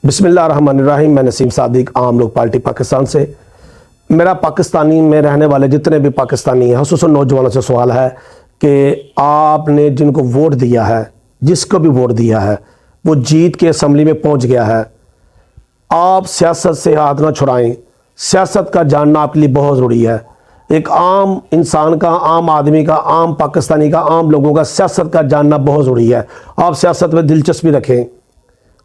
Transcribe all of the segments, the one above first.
बिस्मिल्लाहिर्रहमानिर्रहीम। मैं नसीम सादिक, आम लोग पार्टी पाकिस्तान से। मेरा पाकिस्तानी में रहने वाले जितने भी पाकिस्तानी हैं, खुसूसन नौजवानों से सवाल है कि आपने जिनको वोट दिया है, जिसको भी वोट दिया है, वो जीत के असम्बली में पहुंच गया है। आप सियासत से हाथ ना छुड़ाएं। सियासत का जानना आपके लिए बहुत ज़रूरी है। एक आम इंसान का, आम आदमी का, आम पाकिस्तानी का, आम लोगों का सियासत का जानना बहुत ज़रूरी है। आप सियासत में दिलचस्पी रखें।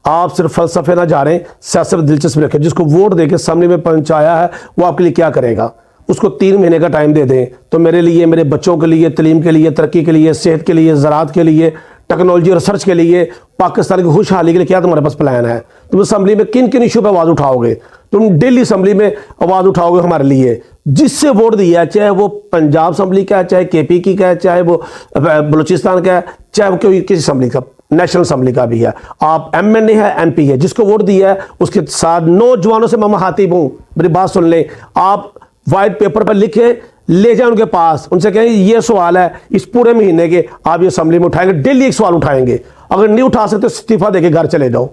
आप सिर्फ फलसफे ना जा रहे हैं, सियासत में दिलचस्पी रखें। जिसको वोट देके सामने में पहुंचाया है वो आपके लिए क्या करेगा, उसको 3 महीने का टाइम दे दें तो मेरे लिए, मेरे बच्चों के लिए, तलीम के लिए, तरक्की के लिए, सेहत के लिए, ज़राअत के लिए, टेक्नोलॉजी रिसर्च के लिए, पाकिस्तान की खुशहाली के लिए क्या तुम्हारे पास प्लान है? तुम असम्बली में किन किन इशू पर आवाज़ उठाओगे? तुम डेली असम्बली में आवाज़ उठाओगे हमारे लिए। जिससे वोट दिया है, चाहे वो पंजाब असम्बली का है, चाहे KP की का है, चाहे वो बलूचिस्तान का है, चाहे वो कोई किसी असम्बली का, नेशनल असम्बली का भी है, आप MNA है, MP है, जिसको वोट दिया है उसके साथ नौजवानों से मैं मुखातिब हूँ। मेरी बात सुन लें। आप वाइट पेपर पर लिखे ले जाए उनके पास, उनसे कहें ये सवाल है इस पूरे महीने के, आप ये असम्बली में उठाएंगे, डेली एक सवाल उठाएंगे। अगर नहीं उठा सकते तो इस्तीफा देके घर चले जाओ।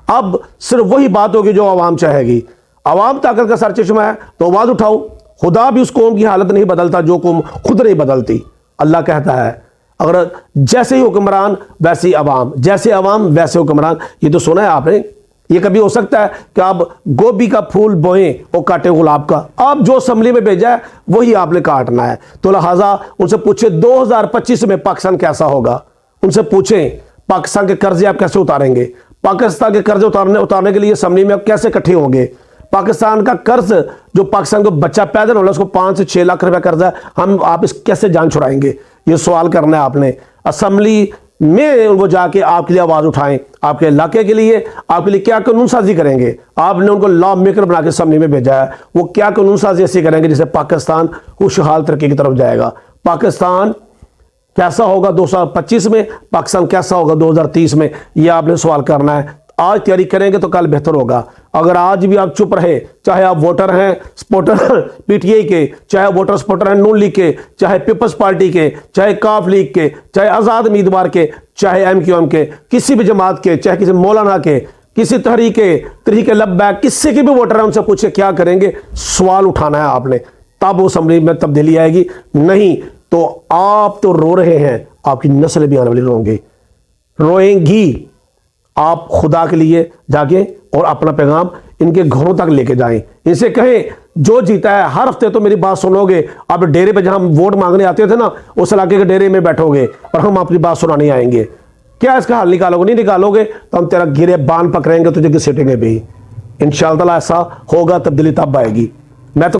अब सिर्फ वही बात होगी जो आवाम चाहेगी। आवाम ताकत का सरचश्मा है तो आवाज़ उठाओ। खुदा भी उस कौम की हालत नहीं बदलता जो कौम खुद नहीं बदलती। अल्लाह कहता है अगर जैसे ही हुक्मरान वैसी आवाम, जैसे आवाम वैसे हुक्मरान। ये तो सुना है आपने। ये कभी हो सकता है कि आप गोभी का फूल बोएं और काटे गुलाब का? आप जो असम्बली में भेजा है वही आपने काटना है। तो लिहाजा उनसे पूछे 2025 में पाकिस्तान कैसा होगा। उनसे पूछें पाकिस्तान के कर्जे आप कैसे उतारेंगे, पाकिस्तान के कर्जे उतारने के लिए असम्बली में आप कैसे इकट्ठे होंगे। पाकिस्तान का कर्ज, जो पाकिस्तान को बच्चा पैदा होना उसको 5 से 6 लाख रुपया कर्जा, आप इस कैसे जान छुड़ाएंगे? ये सवाल करना है आपने। असम्बली में उनको जाके आपके लिए आवाज़ उठाएं। आपके इलाके के लिए, आपके लिए क्या कानून साजी करेंगे? आपने उनको लॉ मेकर बना के असम्बली में भेजा है, वो क्या कानून साजी ऐसी करेंगे जिससे पाकिस्तान खुशहाल तरक्की की तरफ जाएगा। पाकिस्तान कैसा होगा 2025 में, पाकिस्तान कैसा होगा 2030 में, ये आपने सवाल करना है। आज तैयारी करेंगे तो कल बेहतर होगा। अगर आज भी आप चुप रहे, चाहे आप वोटर हैं सपोर्टर PTI के, चाहे वोटर सपोर्टर हैं नून लीग के, चाहे पीपल्स पार्टी के, चाहे काफ लीग के, चाहे आज़ाद उम्मीदवार के, चाहे MQM के, किसी भी जमात के, चाहे किसी मौलाना के, किसी तहरीके लब्बैक, किसी के भी वोटर हैं, उनसे पूछे क्या करेंगे। सवाल उठाना है आपने, तब वो असम्बली में तब्दीली आएगी। नहीं तो आप तो रो रहे हैं, आपकी नस्ल भी आने वाली रोएंगी। आप खुदा के लिए जाके और अपना पैगाम इनके घरों तक लेके जाएं। इनसे कहें जो जीता है, हर हफ्ते तो मेरी बात सुनोगे। आप डेरे पे जहां हम वोट मांगने आते थे ना, उस इलाके के डेरे में बैठोगे और हम आपकी बात सुनाने आएंगे। क्या इसका हल निकालोगे? नहीं निकालोगे तो हम तेरा गिरे बांध पकड़ेंगे, तुझे घसीटेंगे भी। इंशाअल्लाह ऐसा होगा, तब्दीली तब आएगी। मैं तो